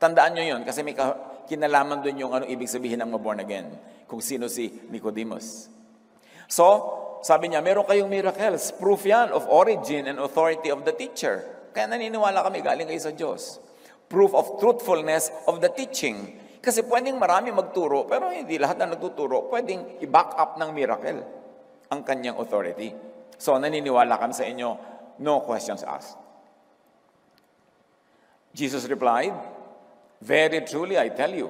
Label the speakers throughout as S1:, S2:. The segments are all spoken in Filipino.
S1: Tandaan nyo yun kasi may kinalaman doon yung ano ibig sabihin ng born again. Kung sino si Nicodemus. So, sabi niya, meron kayong miracles. Proof yan of origin and authority of the teacher. Kaya naniniwala kami galing kayo sa Diyos. Proof of truthfulness of the teaching. Kasi pwedeng marami magturo, pero hindi lahat na nagtuturo, pwedeng i-back up ng miracle ang kanyang authority. So, naniniwala kami sa inyo, no questions asked. Jesus replied, very truly I tell you,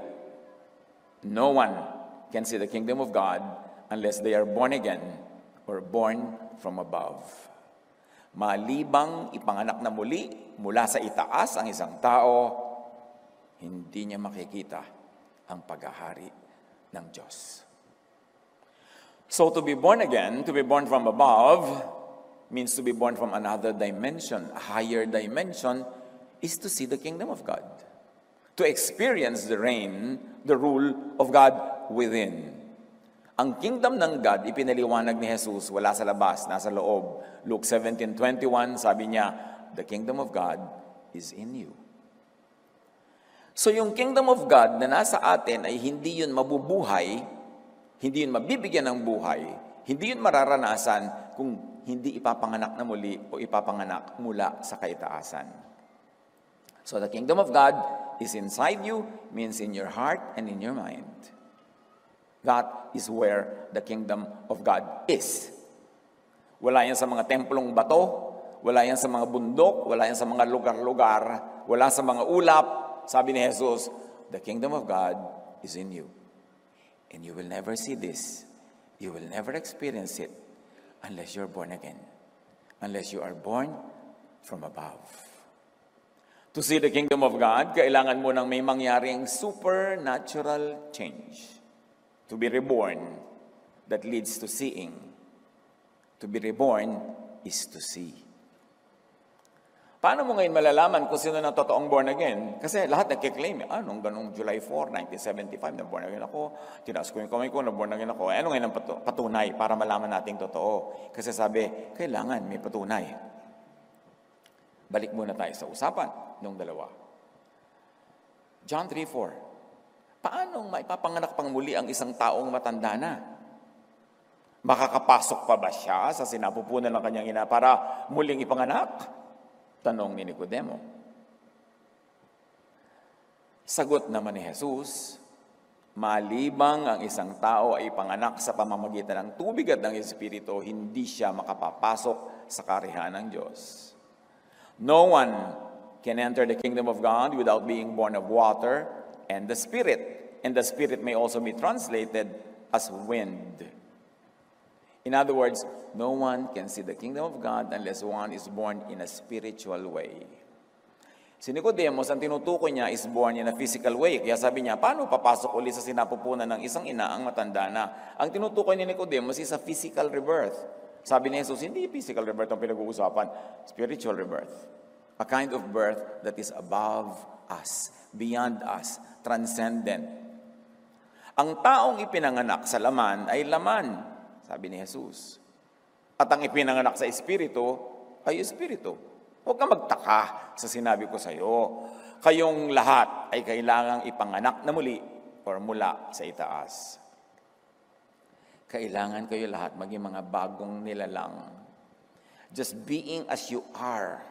S1: no one can see the kingdom of God unless they are born again or born from above. Malibang ipanganak na muli mula sa itaas ang isang tao, hindi niya makikita ang paghahari ng Diyos. So to be born again, to be born from above, means to be born from another dimension, a higher dimension, is to see the kingdom of God. To experience the reign, the rule of God within. Ang kingdom ng God, ipinaliwanag ni Jesus, wala sa labas, nasa loob. Luke 17:21, sabi niya, the kingdom of God is in you. So yung kingdom of God na nasa atin ay hindi yun mabubuhay, hindi yun mabibigyan ng buhay, hindi yun mararanasan kung hindi ipapanganak na muli o ipapanganak mula sa kaitaasan. So the kingdom of God is inside you, means in your heart and in your mind. That is where the kingdom of God is. Wala yan sa mga templong bato, wala yan sa mga bundok, wala yan sa mga lugar-lugar, wala sa mga ulap. Sabi ni Jesus, the kingdom of God is in you. And you will never see this. You will never experience it unless you're born again. Unless you are born from above. To see the kingdom of God, kailangan mo nang may mangyaring supernatural change. To be reborn, that leads to seeing. To be reborn is to see. Paano mo ngayon malalaman kung sino na totoong born again? Kasi lahat nagkiklaim, nung ganong July 4, 1975, na born again ako, tinaas ko yung kamay ko, na born again ako. Ano ngayon ang patunay para malaman nating totoo? Kasi sabi, kailangan may patunay. Balik muna tayo sa usapan ng dalawa. John 3:4. Paano maipapanganak pang muli ang isang taong matanda na? Makakapasok pa ba siya sa sinapupunan ng kanyang ina para muling ipanganak? Tanong ni Nicodemo. Sagot naman ni Jesus, malibang ang isang tao ay ipanganak sa pamamagitan ng tubig at ng Espiritu, hindi siya makapapasok sa karihan ng Diyos. No one can enter the kingdom of God without being born of water and the Spirit. And the Spirit may also be translated as wind. In other words, no one can see the kingdom of God unless one is born in a spiritual way. Si Nicodemus, ang tinutukoy niya is born in a physical way. Kaya sabi niya, paano papasok ulit sa sinapupunan ng isang ina ang matanda na? Ang tinutukoy ni Nicodemus is a physical rebirth. Sabi ni Jesus, hindi physical rebirth ang pinag-uusapan, spiritual rebirth. A kind of birth that is above us, beyond us, transcendent. Ang taong ipinanganak sa laman ay laman, sabi ni Jesus. At ang ipinanganak sa espiritu ay espiritu. Huwag kang magtaka sa sinabi ko sa iyo. Kayong lahat ay kailangang ipanganak na muli or mula sa itaas. Kailangan kayo lahat maging mga bagong nilalang. Just being as you are,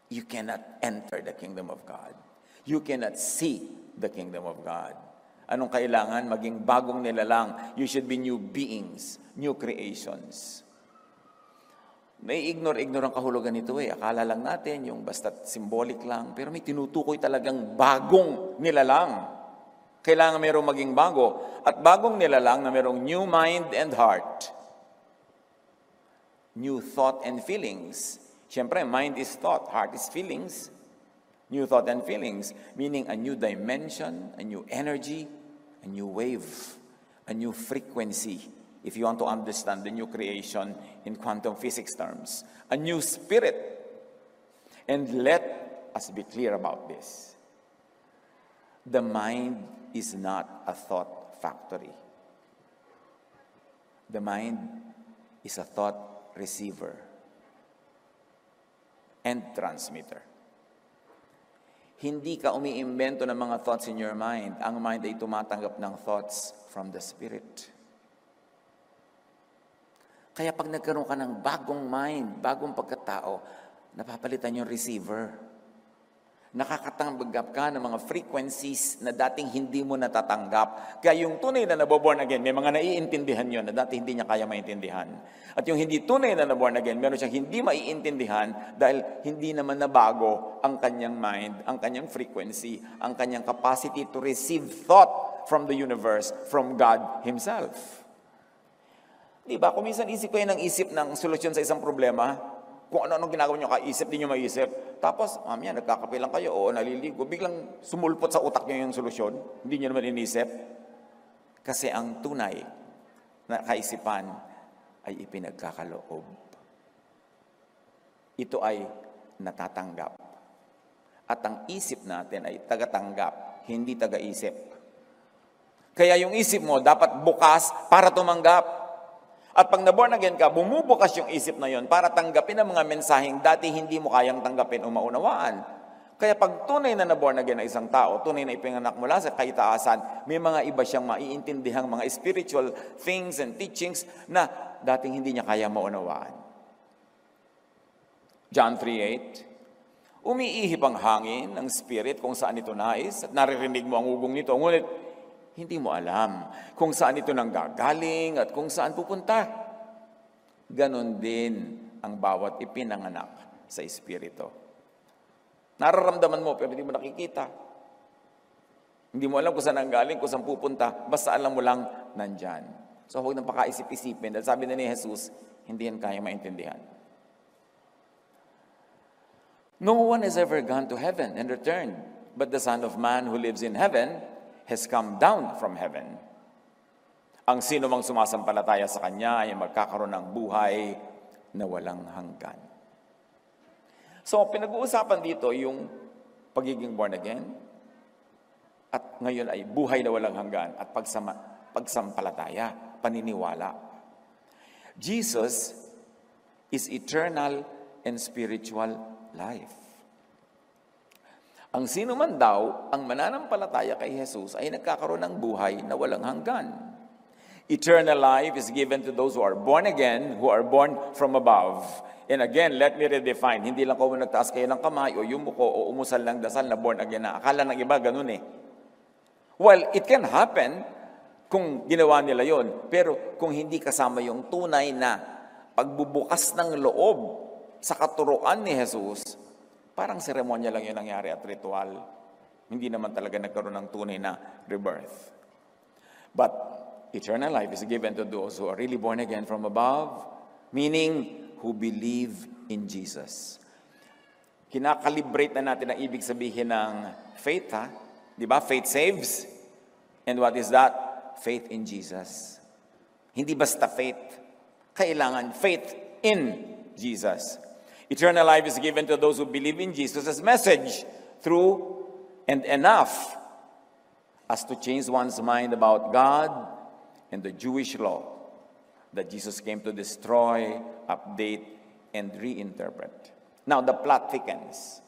S1: you cannot enter the kingdom of God. You cannot see the kingdom of God. Anong kailangan? Maging bagong nilalang. You should be new beings, new creations. May ignore ang kahulugan nito eh. Akala lang natin yung basta't symbolic lang. Pero may tinutukoy talagang bagong nilalang. Kailangan mayroong maging bago. At bagong nilalang na mayroong new mind and heart. New thought and feelings. Siyempre, mind is thought, heart is feelings. New thought and feelings, meaning a new dimension, a new energy, a new wave, a new frequency. If you want to understand the new creation in quantum physics terms. A new spirit. And let us be clear about this. The mind is not a thought factory. The mind is a thought receiver and transmitter. Hindi ka umiimbento ng mga thoughts in your mind. Ang mind ay tumatanggap ng thoughts from the Spirit. Kaya pag nagkaroon ka ng bagong mind, bagong pagkatao, napapalitan yung receiver. Nakakatanggap ka ng mga frequencies na dating hindi mo natatanggap. Kaya yung tunay na naboborn again, may mga naiintindihan yun na dati hindi niya kaya maintindihan. At yung hindi tunay na naborn again, meron siyang hindi maiintindihan dahil hindi naman nabago ang kanyang mind, ang kanyang frequency, ang kanyang capacity to receive thought from the universe, from God Himself. Diba? Kung minsan isip kayo ng isip ng solusyon sa isang problema, kung ano-anong ginagawa nyo, kaisip, di nyo maisip. Tapos, mamaya, nagkakape lang kayo, o naliligo, biglang sumulpot sa utak nyo yung solusyon. Hindi nyo naman inisip. Kasi ang tunay na kaisipan ay ipinagkakaloob. Ito ay natatanggap. At ang isip natin ay tagatanggap, hindi tagaisip. Kaya yung isip mo dapat bukas para tumanggap. At pag naborn again ka, bumubukas yung isip na yon para tanggapin ang mga mensaheng dati hindi mo kayang tanggapin o maunawaan. Kaya pag tunay na naborn again na isang tao, tunay na ipinganak mula sa kaitaasan, may mga iba siyang maiintindihang mga spiritual things and teachings na dating hindi niya kaya maunawaan. John 3:8, umiihip ang hangin ng spirit kung saan ito nais at naririnig mo ang ugong nito. Ngunit hindi mo alam kung saan ito nanggagaling at kung saan pupunta. Ganon din ang bawat ipinanganak sa Espiritu. Nararamdaman mo pero hindi mo nakikita. Hindi mo alam kung saan nanggaling, kung saan pupunta. Basta alam mo lang, nandyan. So huwag nang pakaisip-isipin. Dahil sabi na ni Jesus, hindi yan kaya maintindihan. No one has ever gone to heaven and returned, but the Son of Man who lives in heaven has come down from heaven. Ang sino mang sumasampalataya sa Kanya ay magkakaroon ng buhay na walang hanggan. So, pinag-uusapan dito yung pagiging born again, at ngayon ay buhay na walang hanggan, at pagsampalataya, paniniwala. Jesus is eternal and spiritual life. Ang sino man daw ang mananampalataya kay Jesus ay nagkakaroon ng buhay na walang hanggan. Eternal life is given to those who are born again, who are born from above. And again, let me redefine. Hindi lang kung nagtaas kayo ng kamay o yumuko o umusal ng dasal na born again na. Akala ng iba ganun eh. Well, it can happen kung ginawa nila yon. Pero kung hindi kasama yung tunay na pagbubukas ng loob sa katuruan ni Jesus, parang seremonya lang yun nangyari at ritual. Hindi naman talaga nagkaroon ng tunay na rebirth. But eternal life is given to those who are really born again from above, meaning who believe in Jesus. Kinakalibrate na natin ang ibig sabihin ng faith, ha? Di ba? Faith saves. And what is that? Faith in Jesus. Hindi basta faith. Kailangan faith in Jesus. Eternal life is given to those who believe in Jesus' message through and enough as to change one's mind about God and the Jewish law that Jesus came to destroy, update, and reinterpret. Now, the plot thickens.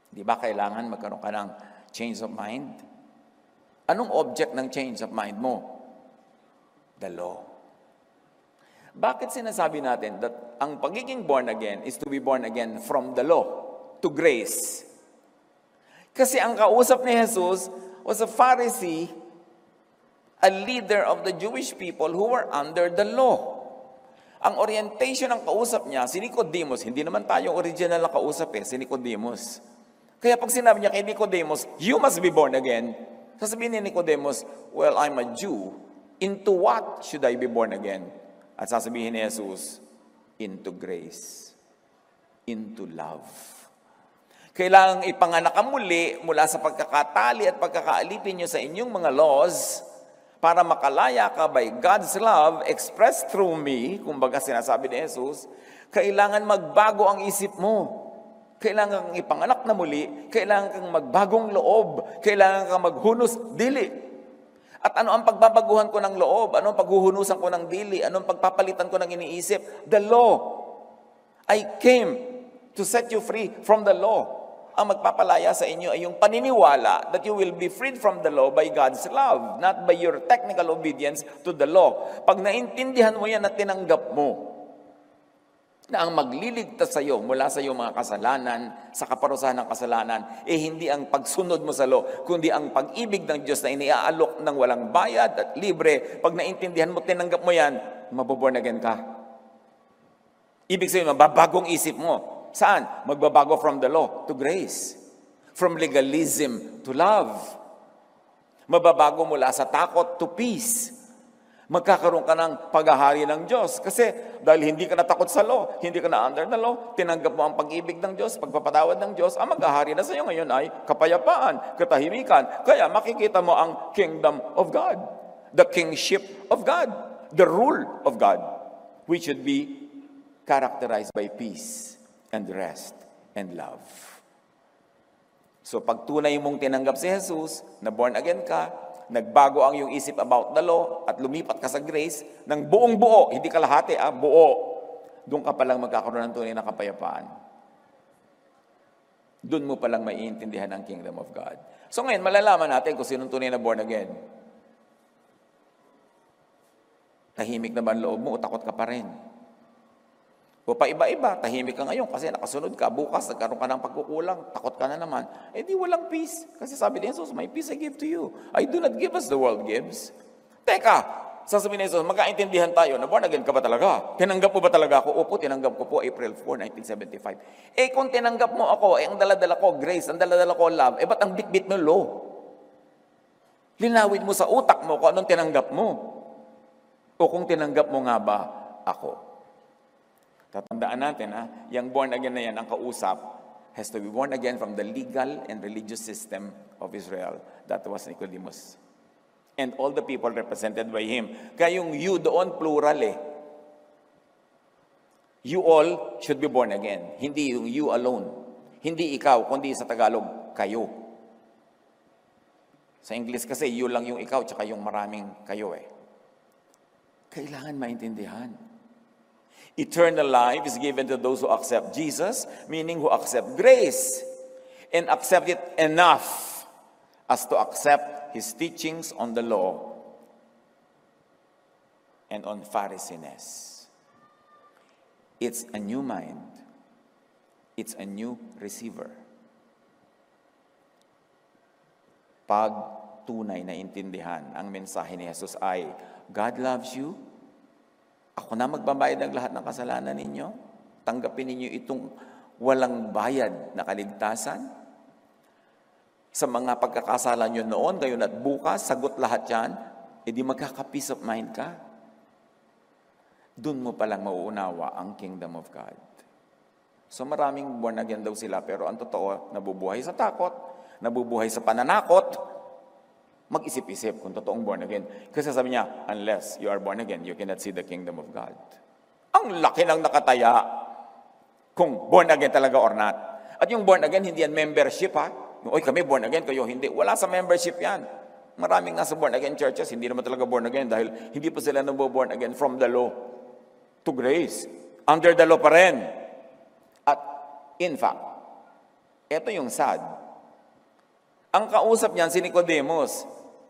S1: Di ba kailangan magkaroon ka ng change of mind? Anong object ng change of mind mo? The law. Bakit sinasabi natin that ang pagiging born again is to be born again from the law to grace? Kasi ang kausap ni Jesus was a Pharisee, a leader of the Jewish people who were under the law. Ang orientation ng kausap niya, si Nicodemus, hindi naman tayo original na kausap si Nicodemus. Kaya pag sinabi niya kay Nicodemus, you must be born again, sasabihin ni Nicodemus, well, I'm a Jew. Into what should I be born again? At sasabihin ni Jesus, into grace, into love. Kailangang ipanganak ka muli mula sa pagkakatali at pagkakaalipin nyo sa inyong mga laws para makalaya ka by God's love expressed through me, kumbaga sinasabi ni Jesus, kailangan magbago ang isip mo. Kailangan kang ipanganak na muli, kailangan kang magbagong loob, kailangan kang maghunos dili. At ano ang pagbabaguhan ko ng loob? Ano ang paghuhunusan ko ng dili? Ano ang pagpapalitan ko ng iniisip? The law. I came to set you free from the law. ang magpapalaya sa inyo ay yung paniniwala that you will be freed from the law by God's love, not by your technical obedience to the law. Pag naintindihan mo yan at tinanggap mo, na ang magliligtas sa iyo mula sa iyong mga kasalanan, sa kaparusahan ng kasalanan, hindi ang pagsunod mo sa law, kundi ang pag-ibig ng Diyos na iniaalok ng walang bayad at libre. Pag naintindihan mo, tinanggap mo yan, maboborn again ka. Ibig sabihin, mababagong isip mo. Saan? Magbabago from the law to grace. From legalism to love. Mababago mula sa takot to peace. Magkakaroon ka ng paghahari ng Diyos. Kasi dahil hindi ka natakot sa law, hindi ka na under the law, tinanggap mo ang pag-ibig ng Diyos, pagpapatawad ng Diyos, ang maghahari na sa iyo ngayon ay kapayapaan, katahimikan. Kaya makikita mo ang kingdom of God. The kingship of God. The rule of God. Which should be characterized by peace and rest and love. So pag tunay mong tinanggap si Jesus, na born again ka, nagbago ang iyong isip about the law, at lumipat ka sa grace, ng buong buo, hindi kalahati, buo, doon ka palang magkakaroon ng tunay na kapayapaan. Doon mo palang maiintindihan ang kingdom of God. So ngayon, malalaman natin kung sinong tunay na born again. Tahimik na ba ang loob mo o takot ka pa rin? O paiba-iba, tahimik ka ngayon kasi nakasunod ka, bukas nagkaroon ka ng pagkukulang, takot ka na naman, di walang peace. Kasi sabi ni Jesus, my peace I give to you. I do not give as the world gives. Teka, sasabihin ni Jesus, magkaintindihan tayo, na born again ka ba talaga? Tinanggap mo ba talaga ako? Opo, tinanggap ko po April 4, 1975. Kung tinanggap mo ako, ang daladala ko grace, ang daladala ko love, ba't ang bitbit mo law? Linawin mo sa utak mo kung anong tinanggap mo. O kung tinanggap mo nga ba ako. Tatandaan natin, yung born again na yan, ang kausap, has to be born again from the legal and religious system of Israel. That was Nicodemus. And all the people represented by him. Kaya yung you doon, plural You all should be born again. Hindi yung you alone. Hindi ikaw, kundi sa Tagalog, kayo. Sa English kasi, you lang yung ikaw, tsaka yung maraming kayo Kailangan maintindihan. Eternal life is given to those who accept Jesus, meaning who accept grace, and accept it enough as to accept His teachings on the law and on Pharisees. It's a new mind. It's a new receiver. Pag tunay na intindihan ang mensahe ni Jesus ay, God loves you, ako na magbabayad ng lahat ng kasalanan ninyo. Tanggapin ninyo itong walang bayad na kaligtasan. Sa mga pagkakasala nyo noon, ngayon at bukas, sagot lahat yan, di magkaka-peace of mind ka. Doon mo palang mauunawa ang kingdom of God. So maraming born again daw sila, pero ang totoo, nabubuhay sa takot, nabubuhay sa pananakot. Mag-isip-isip kung totoong born again. Kasi sabi niya, unless you are born again, you cannot see the kingdom of God. Ang laki ng nakataya kung born again talaga or not. At yung born again, hindi yan membership Yung, kami born again, kayo hindi. Wala sa membership yan. Maraming nga sa born again churches, hindi naman talaga born again dahil hindi pa sila born again from the law to grace. Under the law pa rin. At in fact, ito yung sad. Ang kausap niyan si Nicodemus,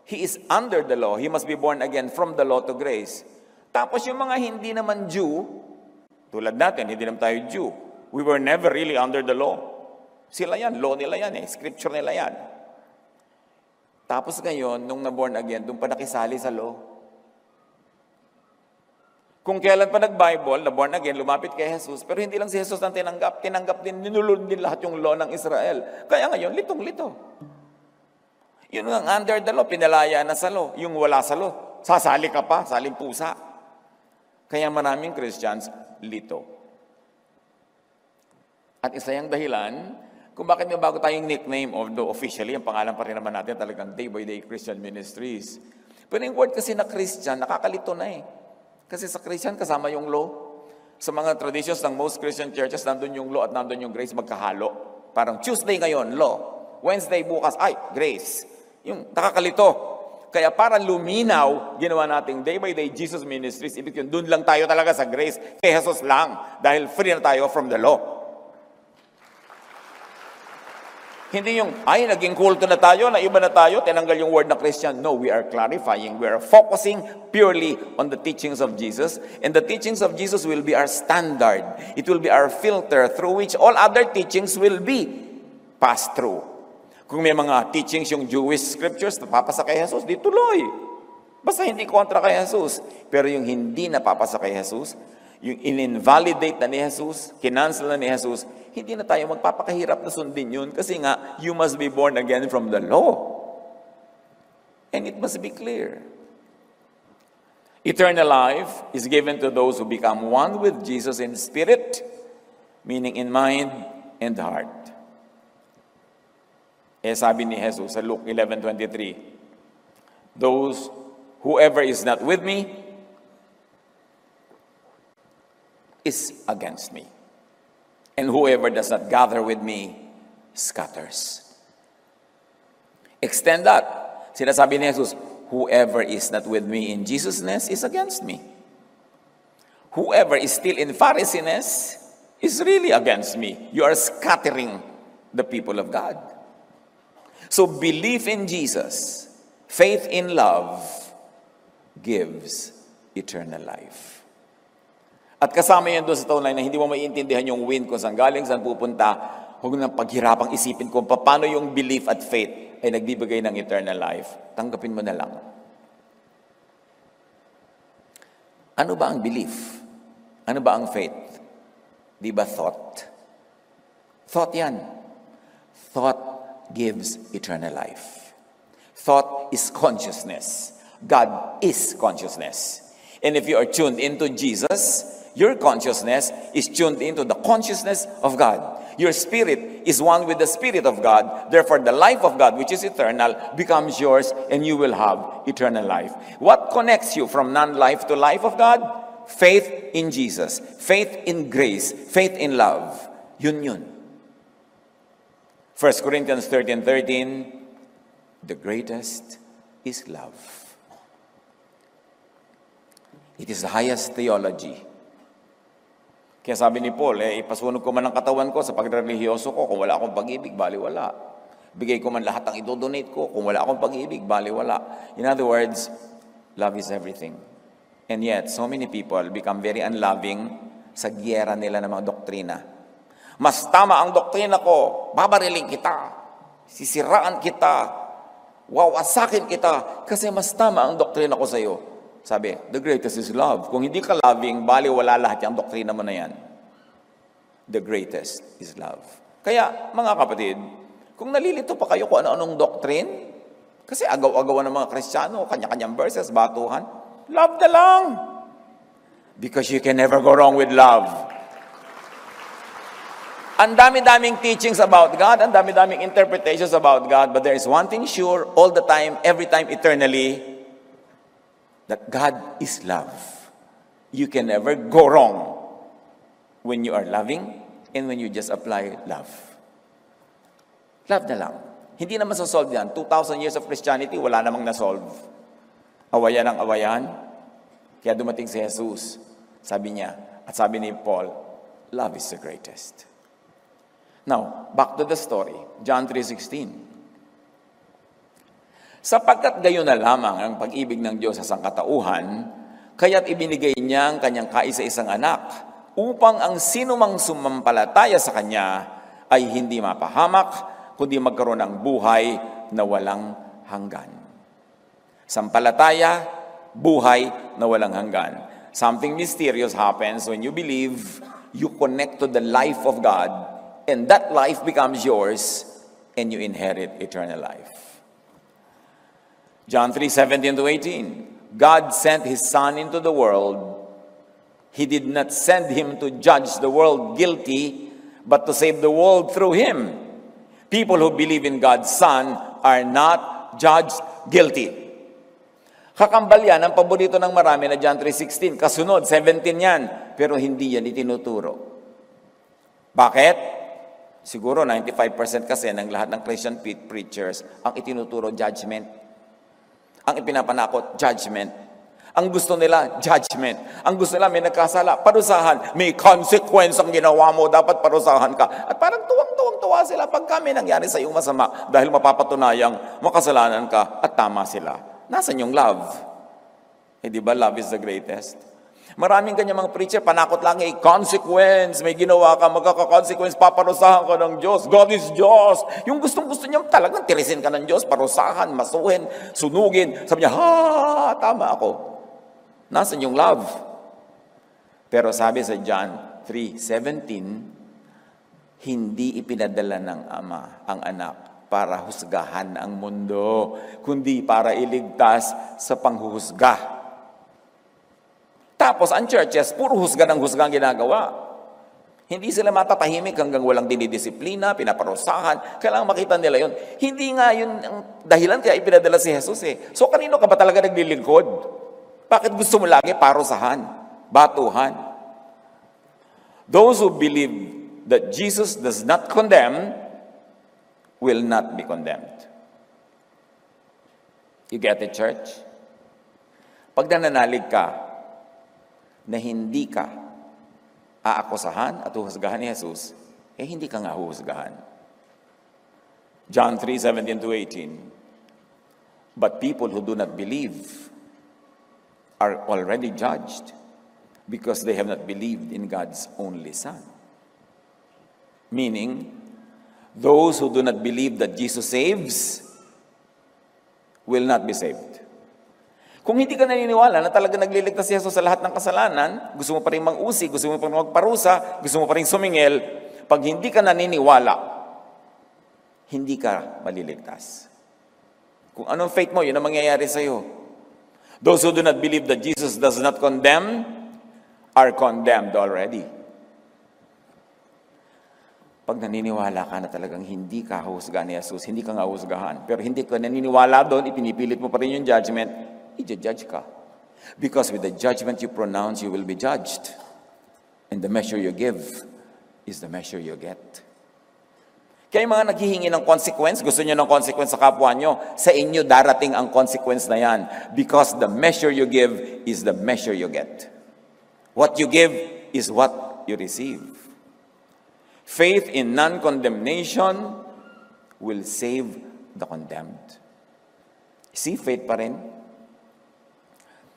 S1: he is under the law. He must be born again from the law to grace. Tapos yung mga hindi naman Jew, tulad natin, hindi naman tayo Jew. We were never really under the law. Sila yan, law nila yan scripture nila yan. Tapos ngayon, nung na-born again, doon pa nakisali sa law. Kung kailan pa nag-Bible, na-born again, lumapit kay Jesus, pero hindi lang si Jesus ang tinanggap din, ninulod din lahat yung law ng Israel. Kaya ngayon, litong-lito. Yun ang under the law, pinalaya na sa law. Yung wala sa law, sasali ka pa, saling pusa. Kaya maraming Christians, lito. At isa yung dahilan, kung bakit may bago tayong nickname, although officially, ang pangalan pa rin naman natin talagang Day by Day Christian Ministries. Pero yung word kasi na Christian, nakakalito na Kasi sa Christian, kasama yung law. Sa mga traditions ng most Christian churches, nandun yung law at nandun yung grace magkahalo. Parang Tuesday ngayon, law. Wednesday bukas, grace. Yung nakakalito. Kaya para luminaw, ginawa nating Day by Day Jesus Ministries. Ibig yun, dun lang tayo talaga sa grace. Kay Jesus lang. Dahil free na tayo from the law. Hindi yung, ay, naging kulto na tayo, na iba na tayo, tinanggal yung word na Christian. No, we are clarifying. We are focusing purely on the teachings of Jesus. And the teachings of Jesus will be our standard. It will be our filter through which all other teachings will be passed through. Kung may mga teachings yung Jewish scriptures na papasa kay Jesus, di tuloy. Basta hindi kontra kay Jesus. Pero yung hindi napapasa kay Jesus, yung in-invalidate na ni Jesus, kinancel na ni Jesus, hindi na tayo magpapakahirap na sundin yun kasi nga, you must be born again from the law. And it must be clear. Eternal life is given to those who become one with Jesus in spirit, meaning in mind and heart. Sabi ni Jesus sa Luke 11:23, whoever is not with me is against me. And whoever does not gather with me scatters. Extend that. Sinasabi ni Jesus, whoever is not with me in Jesusness is against me. Whoever is still in Phariseeness is really against me. You are scattering the people of God. So belief in Jesus, faith in love, gives eternal life. At kasama yan doon sa tunay na hindi mo maiintindihan yung wind kung saan galing, saan pupunta, huwag nang paghirapang isipin kung paano yung belief at faith ay nagbibigay ng eternal life. Tanggapin mo na lang. Ano ba ang belief? Ano ba ang faith? Di ba thought? Thought yan. Thought gives eternal life. Thought is consciousness. God is consciousness. And if you are tuned into Jesus, your consciousness is tuned into the consciousness of God. Your spirit is one with the Spirit of God. Therefore, the life of God, which is eternal, becomes yours and you will have eternal life. What connects you from non-life to life of God? Faith in Jesus. Faith in grace. Faith in love. Yun. 1 Corinthians 13:13, the greatest is love. It is the highest theology. Kaya sabi ni Paul, ipasunog ko man ang katawan ko sa pagreligyoso ko, kung wala akong pag-ibig, baliwala. Bigay ko man lahat ang idodonate ko, kung wala akong pag-ibig, baliwala. In other words, love is everything. And yet, so many people become very unloving sa giyera nila ng mga doktrina. Mas tama ang doktrina ko, babariling kita, sisiraan kita, wawasakin kita, kasi mas tama ang doktrina ko sa iyo. Sabi, the greatest is love. Kung hindi ka loving, baliwala lahat yung doktrina mo na yan. The greatest is love. Kaya, mga kapatid, kung nalilito pa kayo kung ano-anong doctrine, kasi agaw-agawan ng mga Kristiyano, kanya-kanyang verses, batuhan, love na lang. Because you can never go wrong with love. Ang dami-daming teachings about God, ang dami-daming interpretations about God, but there is one thing sure, all the time, every time, eternally, that God is love. You can never go wrong when you are loving and when you just apply love. Love na lang. Hindi naman sa-solve yan. 2,000 years of Christianity, wala namang na-solve. Awayan ang awayan. Kaya dumating si Jesus. Sabi niya, at sabi ni Paul, love is the greatest. Now, back to the story. John 3:16. Sapagkat gayon na lamang ang pag-ibig ng Diyos sa sangkatauhan, kaya't ibinigay niya ang kanyang kaisa-isang anak, upang ang sinumang sumampalataya sa Kanya ay hindi mapahamak, kundi magkaroon ng buhay na walang hanggan. Sampalataya, buhay na walang hanggan. Something mysterious happens when you believe, you connect to the life of God, and that life becomes yours, and you inherit eternal life. John 3:17-18. God sent His Son into the world. He did not send Him to judge the world guilty, but to save the world through Him. People who believe in God's Son are not judged guilty. Kakambal yan, ang paborito ng marami na John 3:16. Kasunod, 17 yan. Pero hindi yan itinuturo. Bakit? Siguro 95% kasi ng lahat ng Christian preachers ang itinuturo judgment. Ang ipinapanakot, judgment. Ang gusto nila, judgment. Ang gusto nila, may nagkasala, parusahan. May consequence ang ginawa mo, dapat parusahan ka. At parang tuwang-tuwa sila pag may nangyari sa iyong masama dahil mapapatunayang makasalanan ka at tama sila. Nasaan yung love? Eh di ba love is the greatest? Maraming ganyan mga preacher, panakot lang consequence. May ginawa ka, magkaka-consequence, paparusahan ka ng Diyos. God is Diyos. Yung gustong-gusto niya, talagang tirisin ka ng Diyos, parusahan, masuhin, sunugin. Sabi niya, tama ako. Nasaan yung love? Pero sabi sa John 3:17, hindi ipinadala ng Ama ang anak para husgahan ang mundo, kundi para iligtas sa panghuhusga. Tapos ang churches, puro husga ng husga ang ginagawa. Hindi sila matatahimik hanggang walang dinidisiplina, pinaparusahan. Kailangan makita nila yun. Hindi nga yun ang dahilan kaya ipinadala si Jesus eh. So kanino ka ba talaga naglilingkod? Bakit gusto mo lagi parusahan, batuhan? Those who believe that Jesus does not condemn will not be condemned. You get it, church? Pag nananalig ka na hindi ka aakusahan at uhusgahan ni Jesus, eh hindi ka nga uhusgahan. John 3:17-18. But people who do not believe are already judged because they have not believed in God's only Son. Meaning, those who do not believe that Jesus saves will not be saved. Kung hindi ka naniniwala na talaga nagliligtas si Jesus sa lahat ng kasalanan, gusto mo pa rin mang-usi, gusto mo pa rin magparusa, gusto mo pa rin sumingil, pag hindi ka naniniwala, hindi ka maliligtas. Kung anong faith mo, yun ang mangyayari sa'yo. Those who do not believe that Jesus does not condemn are condemned already. Pag naniniwala ka na talagang hindi ka husgahan ni Jesus, hindi ka nga husgahan, pero hindi ka naniniwala doon, ipinipilit mo pa rin yung judgment, i-judge ka. Because with the judgment you pronounce, you will be judged. And the measure you give is the measure you get. Kaya yung mga naghihingi ng consequence, gusto nyo ng consequence sa kapwa nyo, sa inyo darating ang consequence na yan. Because the measure you give is the measure you get. What you give is what you receive. Faith in non-condemnation will save the condemned. See, faith pa rin.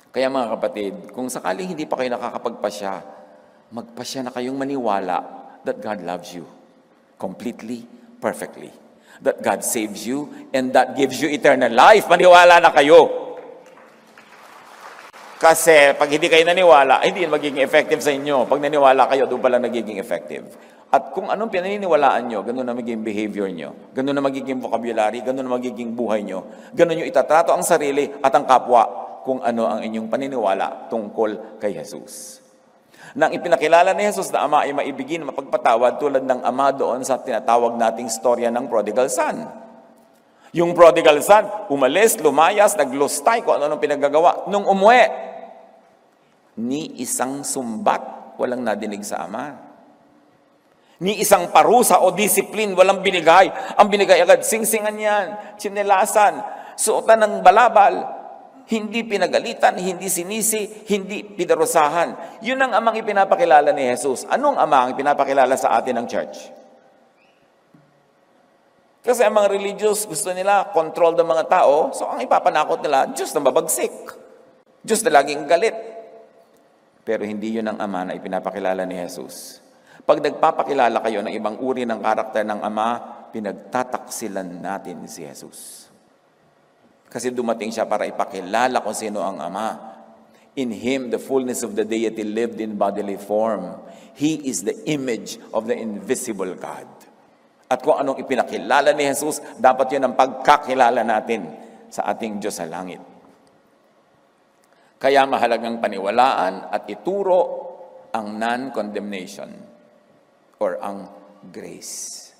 S1: Kaya mga kapatid, kung sakaling hindi pa kayo nakakapagpasya, magpasya na kayong maniwala that God loves you completely, perfectly. That God saves you and that gives you eternal life. Maniwala na kayo. Kasi pag hindi kayo naniwala, hindi yun magiging effective sa inyo. Pag naniwala kayo, doon pala nagiging effective. At kung anong pinaniniwalaan nyo, ganun na magiging behavior nyo. Ganun na magiging vocabulary, ganun na magiging buhay nyo. Ganun nyo itatrato ang sarili at ang kapwa kung ano ang inyong paniniwala tungkol kay Jesus. Nang ipinakilala ni Jesus na Ama ay maibigin, mapagpatawad tulad ng Ama doon sa tinatawag nating storya ng prodigal son. Yung prodigal son, umalis, lumayas, naglustay, kung ano pinagagawa. Nung umuwi, ni isang sumbat walang nadinig sa Ama. Ni isang parusa o discipline walang binigay. Ang binigay agad, singsingan yan, sinelasan, suotan ng balabal. Hindi pinagalitan, hindi sinisi, hindi pinarusahan. Yun ang amang ipinapakilala ni Jesus. Anong amang ipinapakilala sa atin ng church? Kasi ang mga religious, gusto nila control ng mga tao, so ang ipapanakot nila, Diyos na mabagsik. Diyos na laging galit. Pero hindi yun ang Ama na ipinapakilala ni Jesus. Pag nagpapakilala kayo ng ibang uri ng karakter ng Ama, pinagtataksilan natin si Jesus. Kasi dumating siya para ipakilala kung sino ang Ama. In Him, the fullness of the deity lived in bodily form. He is the image of the invisible God. At kung anong ipinakilala ni Jesus, dapat yun ang pagkakilala natin sa ating Diyos sa langit. Kaya mahalagang paniwalaan at ituro ang non-condemnation or ang grace.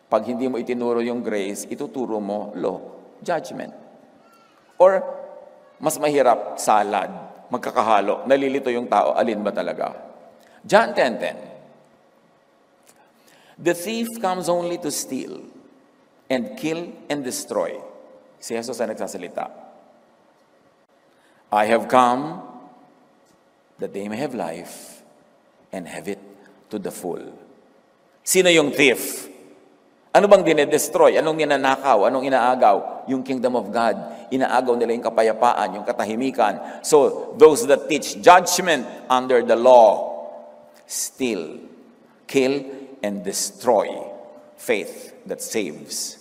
S1: Pag hindi mo itinuro yung grace, ituturo mo law. Judgment. Or, mas mahirap, salad, magkakahalo, nalilito yung tao, alin ba talaga? John 10:10. The thief comes only to steal and kill and destroy. Si Jesus ang nagsasalita. I have come that they may have life and have it to the full. Sino yung thief? Ano bang dinedestroy? Anong ninanakaw? Anong inaagaw? Yung kingdom of God. Inaagaw nila yung kapayapaan, yung katahimikan. So, those that teach judgment under the law steal, kill, and destroy faith that saves.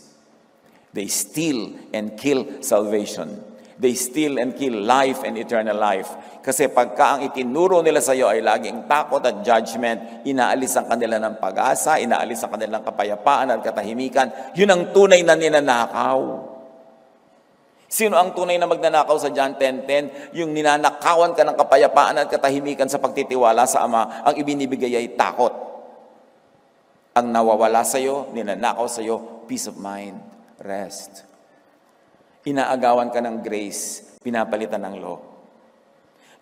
S1: They steal and kill salvation. They steal and kill life and eternal life. Kasi pagka ang itinuro nila sa iyo ay laging takot at judgment, inaalis ang kanila ng pag-asa, inaalis ang kanilang kapayapaan at katahimikan, yun ang tunay na ninanakaw. Sino ang tunay na magnanakaw sa John 10:10? Yung ninanakawan ka ng kapayapaan at katahimikan sa pagtitiwala sa Ama, ang ibinibigay ay takot. Ang nawawala sa iyo, ninanakaw sa iyo, peace of mind, rest. Inaagawan ka ng grace, pinapalitan ng law.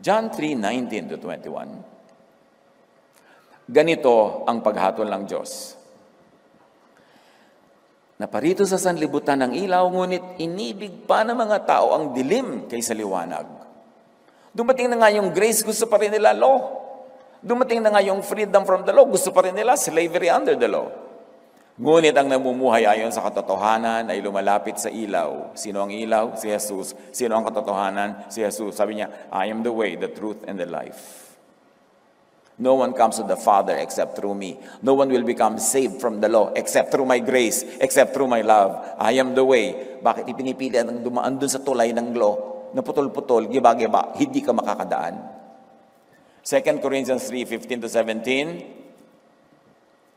S1: John 3:19-21. Ganito ang paghatol ng Diyos. Naparito sa sanlibutan ng ilaw, ngunit inibig pa ng mga tao ang dilim kaysa liwanag. Dumating na nga yung grace, gusto pa rin nila law. Dumating na nga yung freedom from the law, gusto pa rin nila slavery under the law. Ngunit ang namumuhay ayon sa katotohanan ay lumalapit sa ilaw. Sino ang ilaw? Si Jesus. Sino ang katotohanan? Si Jesus. Sabi niya, I am the way, the truth, and the life. No one comes to the Father except through me. No one will become saved from the law except through my grace, except through my love. I am the way. Bakit ipinipili ang dumaan dun sa tulay ng law na putol-putol, giba-giba, hindi ka makakadaan? 2 Corinthians 3:15-17.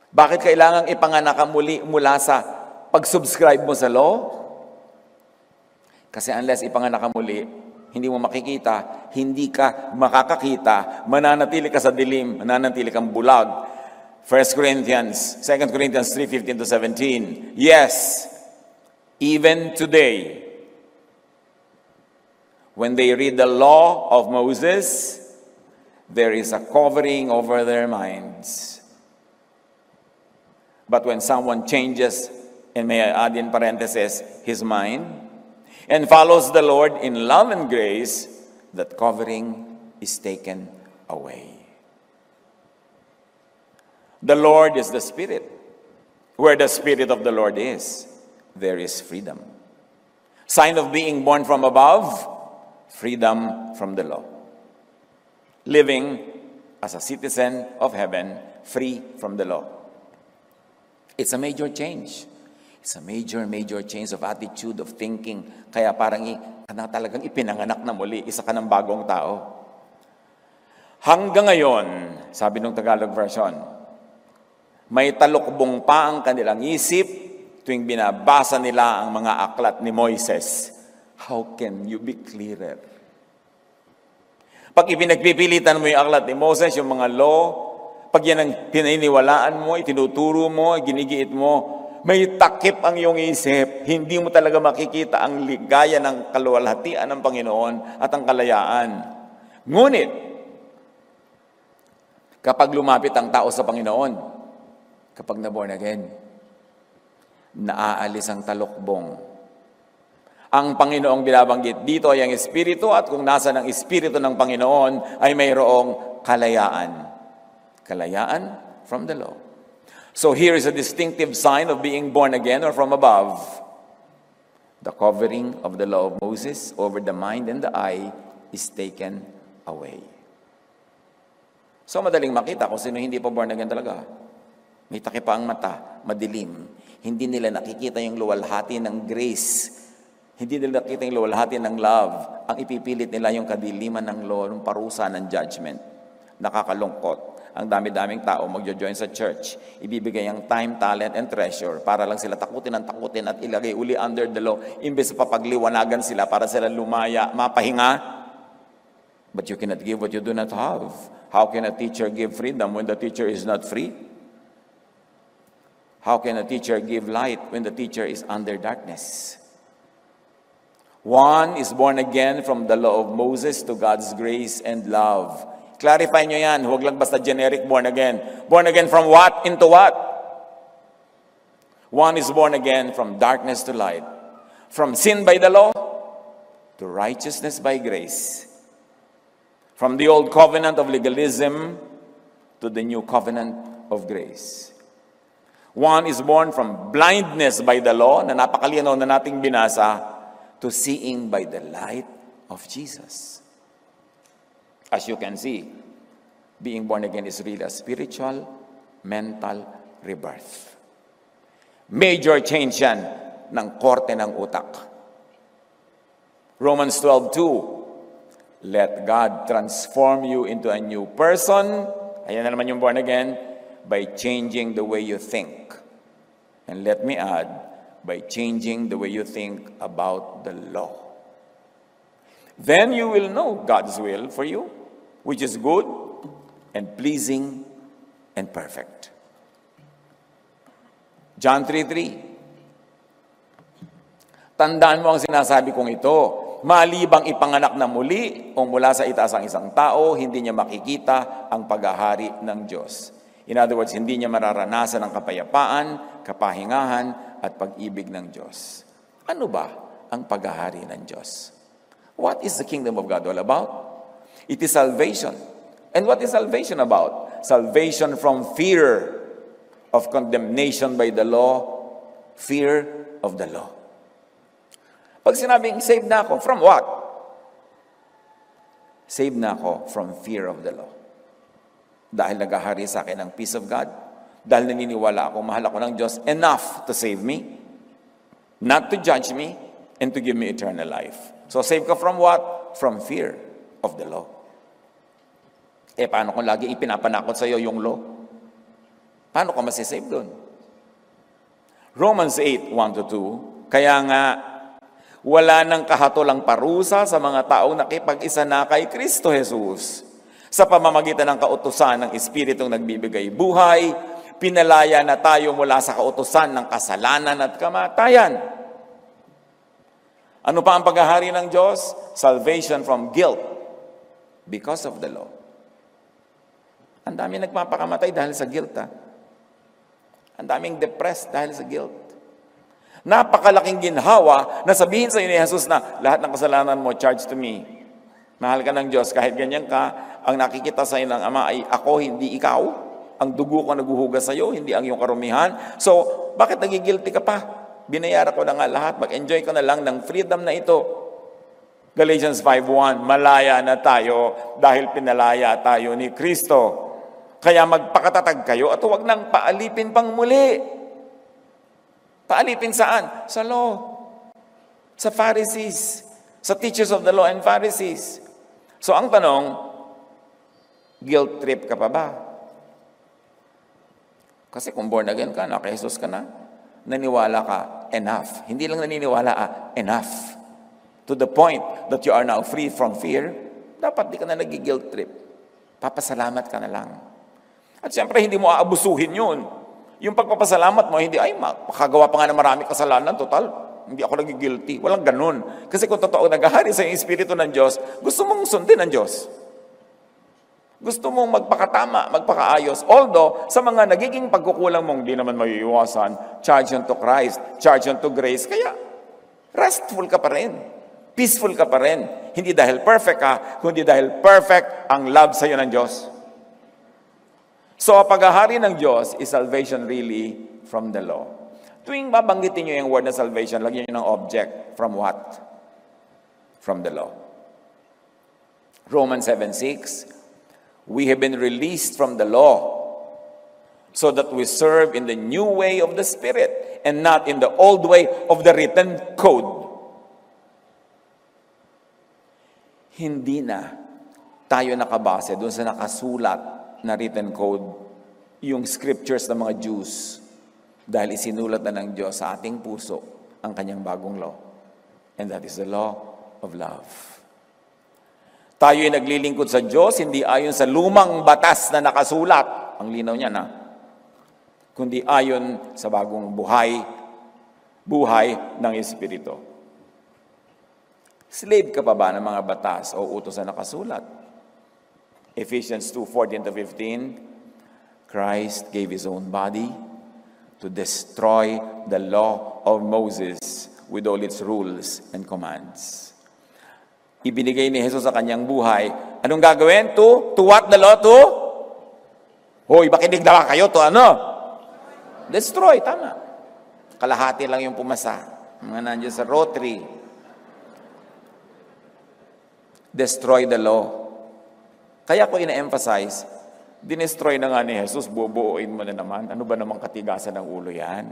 S1: Bakit kailangang ipanganak ka muli mula sa pag-subscribe mo sa law? Kasi unless ipanganak ka muli, hindi mo makikita, hindi ka makakakita, mananatili ka sa dilim, mananatili kang bulag. 2 Corinthians 3:15-17. Yes, even today, when they read the law of Moses, there is a covering over their minds. But when someone changes, and may I add in parentheses, his mind, and follows the Lord in love and grace, that covering is taken away. The Lord is the Spirit. Where the Spirit of the Lord is, there is freedom. Sign of being born from above, freedom from the law. Living as a citizen of heaven, free from the law. It's a major change. It's a major change of attitude, of thinking. Kaya parang talagang ipinanganak na muli, isa ka ng bagong tao. Hanggang ngayon, sabi ng Tagalog version, may talukbong pa ang kanilang isip tuwing binabasa nila ang mga aklat ni Moises. How can you be clearer? Pag ipinagpipilitan mo yung aklat ni Moses, yung mga law, pag yan ang pininiwalaan mo, itinuturo mo, ginigiit mo, may takip ang iyong isip. Hindi mo talaga makikita ang ligaya ng kaluwalhatian ng Panginoon at ang kalayaan. Ngunit, kapag lumapit ang tao sa Panginoon, kapag na-born again, naaalis ang talukbong. Ang Panginoong binabanggit dito ay ang Espiritu, at kung nasa ng Espiritu ng Panginoon ay mayroong kalayaan. Kalayaan from the law. So here is a distinctive sign of being born again or from above. The covering of the law of Moses over the mind and the eye is taken away. So madaling makita kung sino hindi pa born again talaga. May takip pa ang mata, madilim. Hindi nila nakikita yung luwalhati ng grace. Hindi nila nakikita yung luwalhati ng love. Ang ipipilit nila yung kadiliman ng law, ng parusa ng judgment. Nakakalungkot. Ang dami-daming tao magjo-join sa church. Ibibigay ang time, talent, and treasure para lang sila takutin at ilagay uli under the law. Imbes sa papagliwanagan sila para sila lumaya, mapahinga. But you cannot give what you do not have. How can a teacher give freedom when the teacher is not free? How can a teacher give light when the teacher is under darkness? One is born again from the law of Moses to God's grace and love. Clarify nyo yan. Huwag lang basta generic born again. Born again from what? Into what? One is born again from darkness to light. From sin by the law to righteousness by grace. From the old covenant of legalism to the new covenant of grace. One is born from blindness by the law, na napakalinaw na nating binasa, to seeing by the light of Jesus. As you can see, being born again is really a spiritual, mental rebirth. Major change yan ng korte ng utak. Romans 12:2, let God transform you into a new person. Ayan na naman yung born again, by changing the way you think. And let me add, by changing the way you think about the law. Then you will know God's will for you, which is good and pleasing and perfect. John 3:3. Tandaan mo ang sinasabi kong ito, malibang ipanganak na muli o mula sa itaas ang isang tao, hindi niya makikita ang paghahari ng Diyos. In other words, hindi niya mararanasan ang kapayapaan, kapahingahan, at pag-ibig ng Diyos. Ano ba ang paghahari ng Diyos? What is the kingdom of God all about? It is salvation. And what is salvation about? Salvation from fear of condemnation by the law, fear of the law. Pag sinabing saved na ako, from what? Saved na ako from fear of the law. Dahil naghahari sa akin ang peace of God, dahil naniniwala ako, mahal ako ng Diyos, enough to save me, not to judge me, and to give me eternal life. So save ka from what? From fear of the law. Paano kung lagi ipinapanakot sa iyo yung law? Paano ka masisave doon? Romans 8:1-2, kaya nga, wala nang kahatulang parusa sa mga taong nakipag-isa na kay Kristo Jesus. Sa pamamagitan ng kautusan ng Espiritong nagbibigay buhay, pinalaya na tayo mula sa kautusan ng kasalanan at kamatayan. Ano pa ang paghahari ng Diyos? Salvation from guilt because of the law. Ang daming nagpapakamatay dahil sa guilt. Ang daming depressed dahil sa guilt. Napakalaking ginhawa na sabihin sa iyo ni Jesus na lahat ng kasalanan mo, charge to me. Mahal ka ng Diyos, kahit ganyan ka, ang nakikita sa iyo ng Ama ay ako, hindi ikaw. Ang dugo ko naghuhugas sa iyo, hindi ang iyong karumihan. So, bakit nagigilty ka pa? Binayaran ko na nga lahat, mag-enjoy ka na lang ng freedom na ito. Galatians 5:1, malaya na tayo dahil pinalaya tayo ni Kristo. Kaya magpakatatag kayo at huwag nang paalipin pang muli. Paalipin saan? Sa law. Sa Pharisees. Sa teachers of the law and Pharisees. So ang tanong, guilt trip ka pa ba? Kasi kung born again ka, na kay Jesus ka na, naniwala ka, enough. Hindi lang naniniwala, enough. To the point that you are now free from fear, dapat di ka na nag-guilt trip. Papasalamat ka na lang. At siyempre, hindi mo aabusuhin yun. Yung pagpapasalamat mo, hindi, ay, makagawa pa nga ng marami kasalanan, total, hindi ako nagigilty. Walang ganun. Kasi kung totoo naghahari sa Espiritu ng Diyos, gusto mong sundin ang Diyos. Gusto mong magpakatama, magpakaayos. Although, sa mga nagiging pagkukulang mong di naman maiiwasan, charge unto Christ, charge unto grace. Kaya, restful ka pa rin. Peaceful ka pa rin. Hindi dahil perfect ka, kundi dahil perfect ang love sa iyo ng Diyos. So, paghahari ng Diyos is salvation really from the law. Tuwing babanggitin nyo yung word na salvation, lagyan nyo ng object. From what? From the law. Romans 7:6, we have been released from the law so that we serve in the new way of the Spirit and not in the old way of the written code. Hindi na tayo nakabase doon sa nakasulat na written code, yung scriptures ng mga Jews, dahil isinulat na ng Diyos sa ating puso ang kanyang bagong law. And that is the law of love. Tayo ay naglilingkod sa Diyos, hindi ayon sa lumang batas na nakasulat, ang linaw niya na, kundi ayon sa bagong buhay ng Espiritu. Slave ka pa ba ng mga batas o utos na nakasulat? Ephesians 2:14-15, Christ gave His own body to destroy the law of Moses with all its rules and commands. Ibinigay ni Jesus sa kanyang buhay Anong gagawin? To what the law? To? Hoy, makinig na kayo to ano? Destroy, tama. Kalahati lang yung pumasa. Mga nandiyan sa Rotary. Destroy the law. Kaya ko ina-emphasize, dinestroy na nga ni Jesus, bubuuin mo na naman. Ano ba namang katigasan ng ulo yan?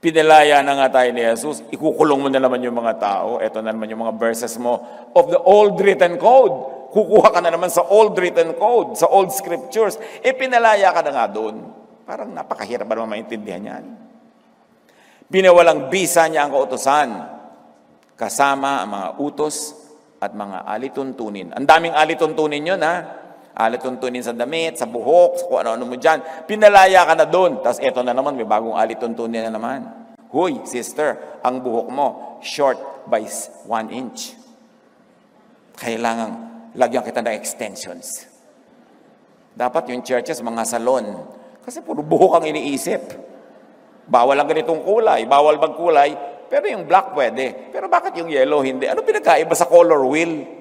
S1: Pinalaya na nga tayo ni Jesus, ikukulong mo na naman yung mga tao. Ito na naman yung mga verses mo of the old written code. Kukuha ka na naman sa old written code, sa old scriptures. Pinalaya ka na nga doon. Parang napakahirap ba naman maintindihan yan? Pinawalang bisa niya ang kautusan, kasama ang mga utos at mga alituntunin. Ang daming alituntunin yun, ha? Alituntunin sa damit, sa buhok, sa kung ano-ano mo dyan. Pinalaya ka na doon. Tapos eto na naman, may bagong alituntunin na naman. Huy, sister, ang buhok mo, short by 1 inch. Kailangan lagyan kita ng extensions. Dapat yung churches, mga salon. Kasi puro buhok ang iniisip. Bawal ang ganitong kulay, bawal magkulay, pero yung black pwede. Pero bakit yung yellow hindi? Ano pinagkaiba sa color wheel?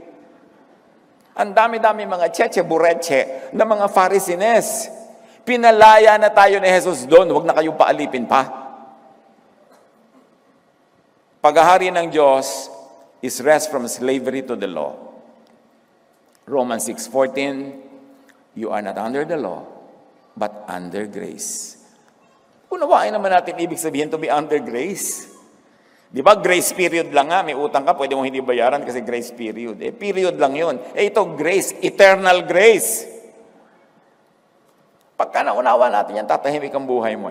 S1: Ang dami-dami mga cheche-bureche na mga Farisines. Pinalaya na tayo ni Jesus doon. Huwag na kayong paalipin pa. Paghahari ng Diyos is rest from slavery to the law. Romans 6:14, you are not under the law, but under grace. Unawain naman natin ibig sabihin to be under grace. Di ba, grace period lang nga, may utang ka, pwede mong hindi bayaran kasi grace period. Period lang yun. Ito, grace, eternal grace. Pagka naunawa natin yan, tatahimik ang buhay mo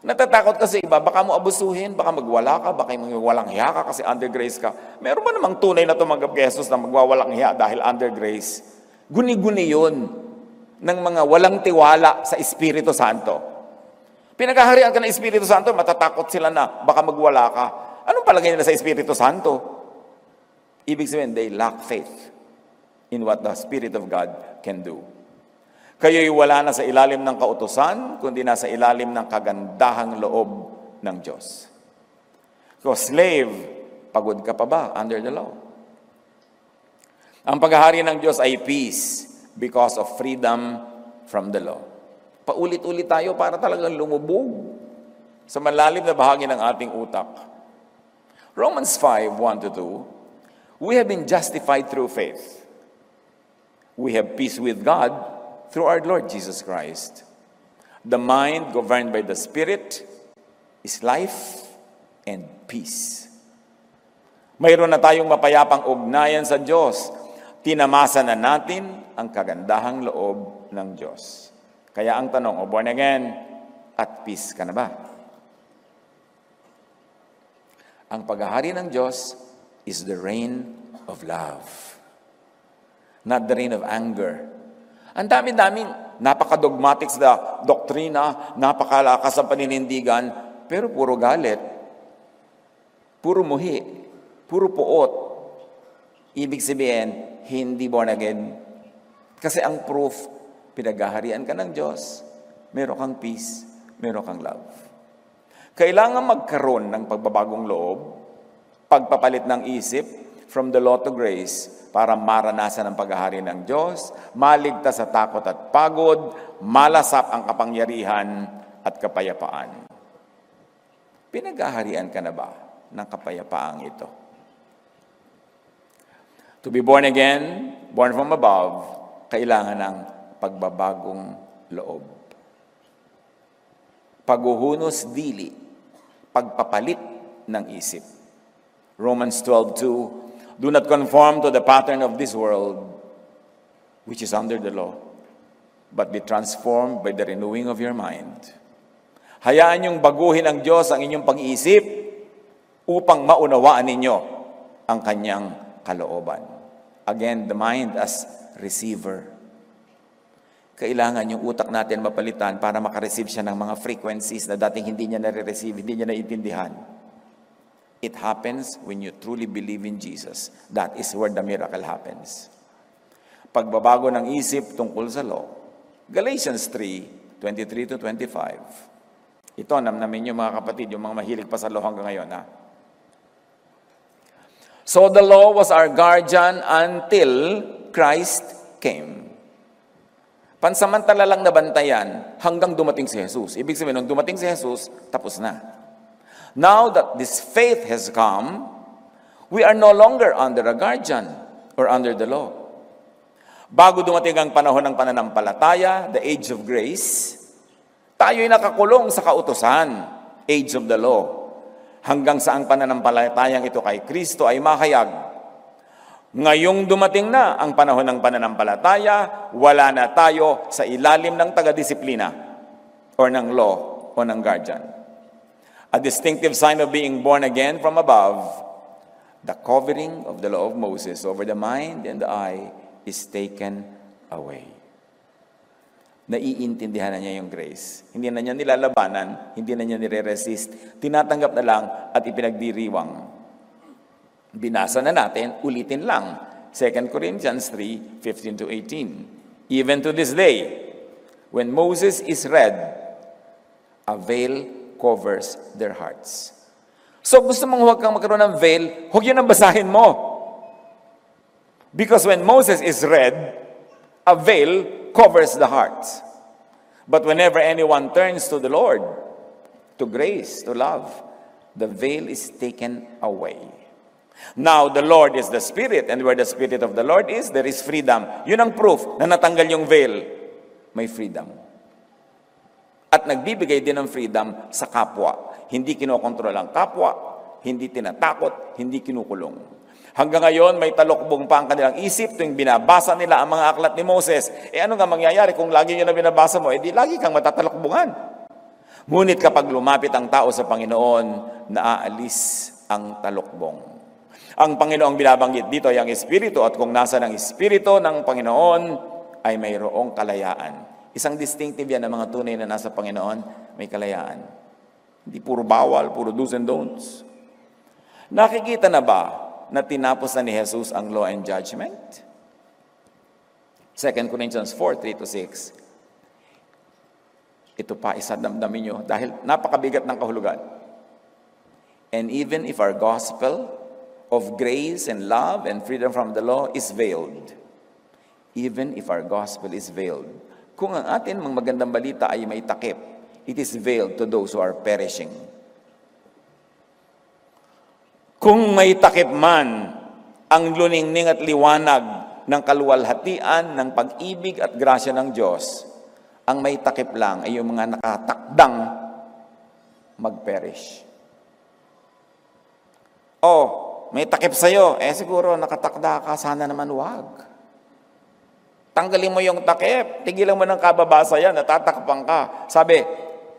S1: Natatakot kasi iba, baka mo abusuhin, baka magwala ka, baka magwalang hiya ka kasi under grace ka. Meron ba namang tunay na tumanggap kay Jesus na magwawalang hiya dahil under grace? Guni-guni yun ng mga walang tiwala sa Espiritu Santo. Pinagaharian ka ng Espiritu Santo, matatakot sila na baka magwala ka. Anong palagay nila sa Espiritu Santo? Ibig sabihin, they lack faith in what the Spirit of God can do. Kayo'y wala na sa ilalim ng kautusan, kundi nasa ilalim ng kagandahang loob ng Diyos. So, slave, pagod ka pa ba under the law? Ang paghahari ng Diyos ay peace because of freedom from the law. Paulit-ulit tayo para talagang lumubog sa malalim na bahagi ng ating utak. Romans 5:1-2, we have been justified through faith. We have peace with God through our Lord Jesus Christ. The mind governed by the Spirit is life and peace. Mayroon na tayong mapayapang ugnayan sa Diyos. Tinamasa na natin ang kagandahang loob ng Diyos. Kaya ang tanong, born again, at peace ka na ba? Ang paghahari ng Diyos is the reign of love, not the reign of anger. Ang dami-daming napaka-dogmatic sa doktrina, napakalakas ang paninindigan, pero puro galit, puro muhi, puro puot. Ibig sabihin, hindi born again. Kasi ang proof, pinaghaharian ka ng Diyos, meron kang peace, meron kang love. Kailangan magkaroon ng pagbabagong loob, pagpapalit ng isip, from the law to grace, para maranasan ang paghahari ng Diyos, maligtas sa takot at pagod, malasap ang kapangyarihan at kapayapaan. Pinaghaharian ka na ba ng kapayapaang ito? To be born again, born from above, kailangan ng pagbabagong loob. Paghuhunos dili, pagpapalit ng isip. Romans 12:2, do not conform to the pattern of this world, which is under the law, but be transformed by the renewing of your mind. Hayaan niyong baguhin ng Diyos ang inyong pag-iisip upang maunawaan ninyo ang kanyang kalooban. Again, the mind as receiver. Kailangan yung utak natin mapalitan para makareceive siya ng mga frequencies na dating hindi niya nare-receive, hindi niya naiintindihan. It happens when you truly believe in Jesus. That is where the miracle happens. Pagbabago ng isip tungkol sa law. Galatians 3:23-25. Ito, namnamin niyo mga kapatid, yung mga mahilig pa sa law hanggang ngayon. So the law was our guardian until Christ came. Pansamantala lang nabantayan hanggang dumating si Jesus. Ibig sabihin, nung dumating si Jesus, tapos na. Now that this faith has come, we are no longer under a guardian or under the law. Bago dumating ang panahon ng pananampalataya, the age of grace, tayo'y nakakulong sa kautusan, age of the law. Hanggang sa ang pananampalatayang ito kay Kristo ay mahayag. Ngayong dumating na ang panahon ng pananampalataya, wala na tayo sa ilalim ng taga-disiplina or ng law o ng guardian. A distinctive sign of being born again from above, the covering of the law of Moses over the mind and the eye is taken away. Naiintindihan na niya yung grace. Hindi na niya nilalabanan, hindi na niya nire-resist. Tinatanggap na lang at ipinagdiriwang. Binasa na natin, ulitin lang. 2 Corinthians 3:15-18. Even to this day, when Moses is read, a veil covers their hearts. So gusto mong huwag kang magkaroon ng veil, huwag yun ang basahin mo. Because when Moses is read, a veil covers the heart. But whenever anyone turns to the Lord, to grace, to love, the veil is taken away. Now, the Lord is the Spirit, and where the Spirit of the Lord is, there is freedom. Yun ang proof na natanggal yung veil. May freedom. At nagbibigay din ng freedom sa kapwa. Hindi kinokontrol ang kapwa, hindi tinatakot, hindi kinukulong. Hanggang ngayon, may talukbong pa ang kanilang isip tuwing binabasa nila ang mga aklat ni Moses. Ano nga mangyayari kung lagi nyo na binabasa mo? Di lagi kang matatalukbungan. Ngunit kapag lumapit ang tao sa Panginoon, naaalis ang talukbong. Ang Panginoong binabanggit dito ay ang Espiritu, at kung nasa ng Espiritu ng Panginoon, ay mayroong kalayaan. Isang distinctive yan ng mga tunay na nasa Panginoon, may kalayaan. Hindi puro bawal, puro do's and don'ts. Nakikita na ba na tinapos na ni Jesus ang law and judgment? 2 Corinthians 4:3-6. Ito pa, isa damdamin nyo, dahil napakabigat ng kahulugan. And even if our gospel of grace and love and freedom from the law is veiled, even if our gospel is veiled, kung ang atin mga magandang balita ay may takip, it is veiled to those who are perishing. Kung may takip man ang luningning at liwanag ng kaluwalhatian, ng pag-ibig at grasya ng Diyos, ang may takip lang ay yung mga nakatakdang mag-perish. May takip sa'yo, siguro nakatakda ka, sana naman wag. Tanggalin mo yung takip, tigilan mo ng kababasa yan, natatakpan ka. Sabi,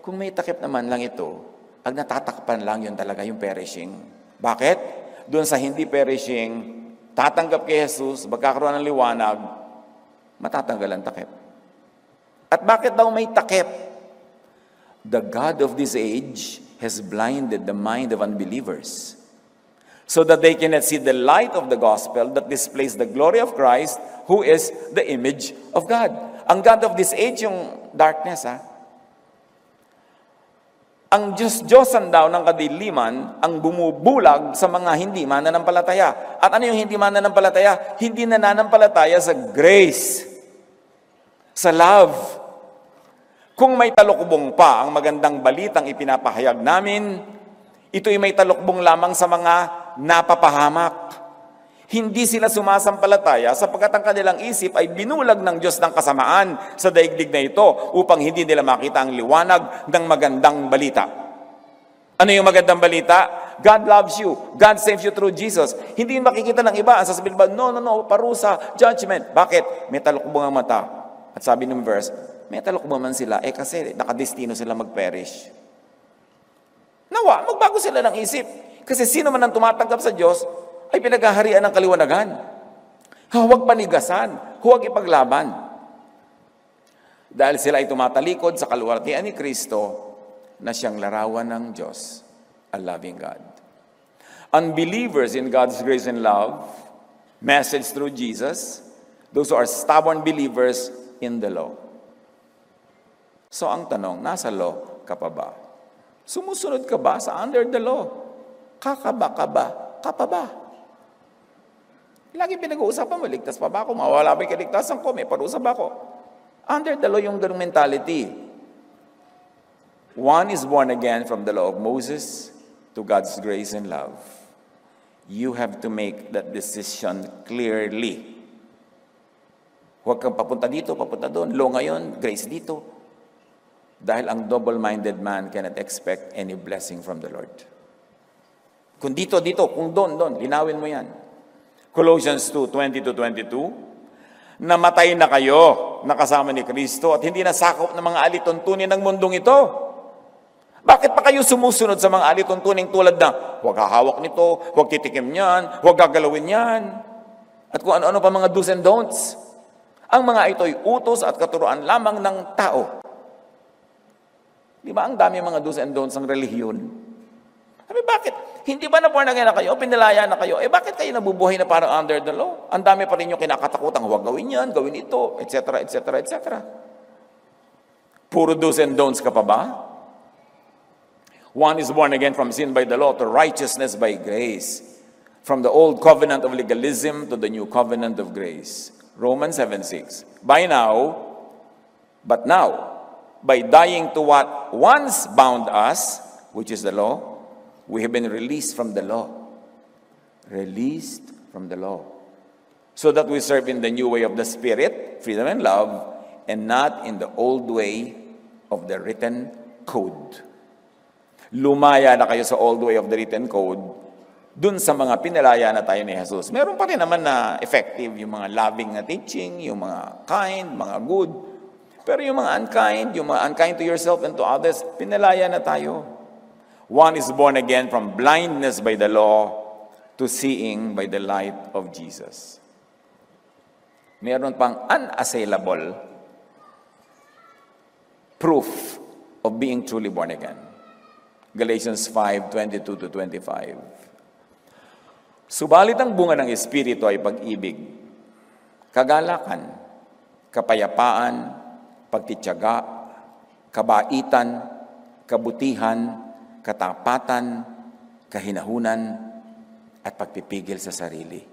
S1: kung may takip naman lang ito, ang natatakpan lang yun talaga yung perishing. Bakit? Doon sa hindi perishing, tatanggap kay Jesus, magkakaroon ng liwanag, matatanggal ang takip. At bakit daw may takip? The God of this age has blinded the mind of unbelievers so that they cannot see the light of the gospel that displays the glory of Christ, who is the image of God. Ang God of this age, yung darkness, Ang Diyos-Diyosan daw ng kadiliman ang bumubulag sa mga hindi mananampalataya. At ano yung hindi mananampalataya? Hindi nananampalataya sa grace, sa love. Kung may talukbong pa ang magandang balitang ipinapahayag namin, ito'y may talukbong lamang sa mga napapahamak. Hindi sila sumasampalataya sapagkat ang kanilang isip ay binulag ng Diyos ng kasamaan sa daigdig na ito upang hindi nila makita ang liwanag ng magandang balita. Ano yung magandang balita? God loves you. God saves you through Jesus. Hindi makikita ng iba. Ang sasabihin ba, no, parusa, judgment. Bakit? May talukbong ang mata. At sabi ng verse, may talukbong man sila, kasi nakadestino sila mag-perish. Nawa, magbago sila ng isip. Kasi sino man ang tumatanggap sa Diyos, ay pinaghaharian ng kaliwanagan. Huwag panigasan, huwag ipaglaban. Dahil sila ay tumatalikod sa kaluwalhatian ni Kristo na siyang larawan ng Diyos, a loving God. Unbelievers in God's grace and love, message through Jesus, those who are stubborn believers in the law. So ang tanong, nasa law ka pa ba? Sumusunod ka ba sa under the law? Kakaba ka ba? Ka pa ba? Lagi pinag-uusapan mo, ligtas pa ba ako? Mawala ba yung kaligtasan ko? May parusa ba ako? Under the law yung ganung mentality. One is born again from the law of Moses to God's grace and love. You have to make that decision clearly. Huwag kang papunta dito, papunta doon. Law ngayon, grace dito. Dahil ang double-minded man cannot expect any blessing from the Lord. Kung dito, kung doon, linawin mo yan. Colossians 2:20-22, namatay na kayo, nakasama ni Kristo, at hindi nasakop ng mga alituntunin ng mundong ito. Bakit pa kayo sumusunod sa mga alituntuning tulad na, huwag hahawak nito, huwag titikim niyan, huwag gagalawin yan, at kung ano-ano pa mga do's and don'ts. Ang mga ito'y utos at katuruan lamang ng tao. Di ba ang dami mga do's and don'ts ng relihiyon? Sabi, bakit? Hindi ba na born again na kayo? Pinalaya na kayo? Bakit kayo nabubuhay na parang under the law? Ang dami pa rin yung kinakatakutang, huwag gawin yan, gawin ito, etc., etc., etc. Puro do's and don'ts ka pa ba? One is born again from sin by the law to righteousness by grace. From the old covenant of legalism to the new covenant of grace. Romans 7:6. But now, by dying to what once bound us, which is the law, we have been released from the law. Released from the law. So that we serve in the new way of the Spirit, freedom and love, and not in the old way of the written code. Lumaya na kayo sa old way of the written code, dun sa mga pinalaya na tayo ni Jesus. Meron pa rin naman na effective, yung mga loving na teaching, yung mga kind, mga good. Pero yung mga unkind to yourself and to others, pinalaya na tayo. One is born again from blindness by the law to seeing by the light of Jesus. Meron pang unassailable proof of being truly born again. Galatians 5:22-25. Subalit ang bunga ng Espiritu ay pag-ibig, kagalakan, kapayapaan, pagtitiyaga, kabaitan, kabutihan, katapatan, kahinahunan, at pagpipigil sa sarili.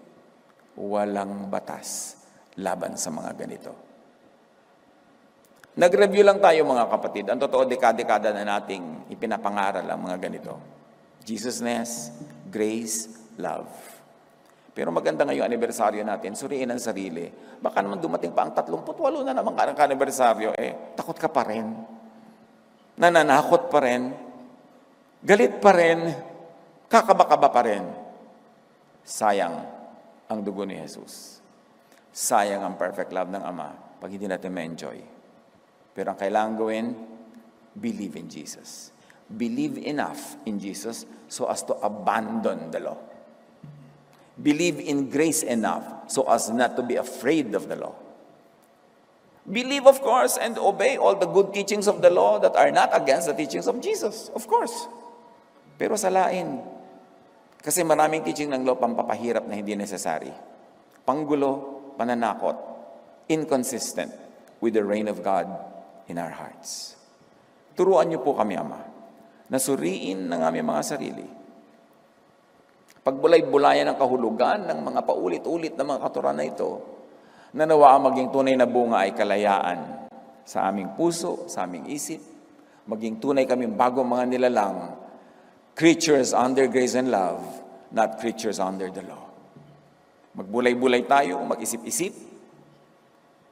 S1: Walang batas laban sa mga ganito. Nag-review lang tayo mga kapatid. Ang totoo, dekada-dekada na nating ipinapangaral ang mga ganito. Jesusness, grace, love. Pero maganda ngayong anibersaryo natin, suriin ang sarili. Baka naman dumating pa ang 38 na naman ka anibersaryo, takot ka pa rin. Nananakot pa rin. Galit pa rin. Kakaba-kaba pa rin. Sayang ang dugo ni Jesus. Sayang ang perfect love ng Ama pag hindi natin ma-enjoy. Pero ang kailangan gawin, believe in Jesus. Believe enough in Jesus so as to abandon the law. Believe in grace enough so as not to be afraid of the law. Believe, of course, and obey all the good teachings of the law that are not against the teachings of Jesus. Of course. Pero salain. Kasi maraming teaching ng law pampapahirap na hindi necessary. Panggulo, pananakot, inconsistent with the reign of God in our hearts. Turuan niyo po kami, Ama, na suriin ng aming mga sarili. Pagbulay-bulayan ng kahulugan ng mga paulit-ulit na mga katuran na ito, na nawa ang maging tunay na bunga ay kalayaan sa aming puso, sa aming isip, maging tunay kaming bagong mga nilalang, creatures under grace and love, not creatures under the law. Magbulay-bulay tayo, mag-isip-isip,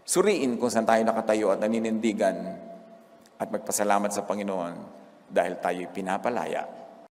S1: suriin kung saan tayo nakatayo at naninindigan at magpasalamat sa Panginoon dahil tayo'y pinapalaya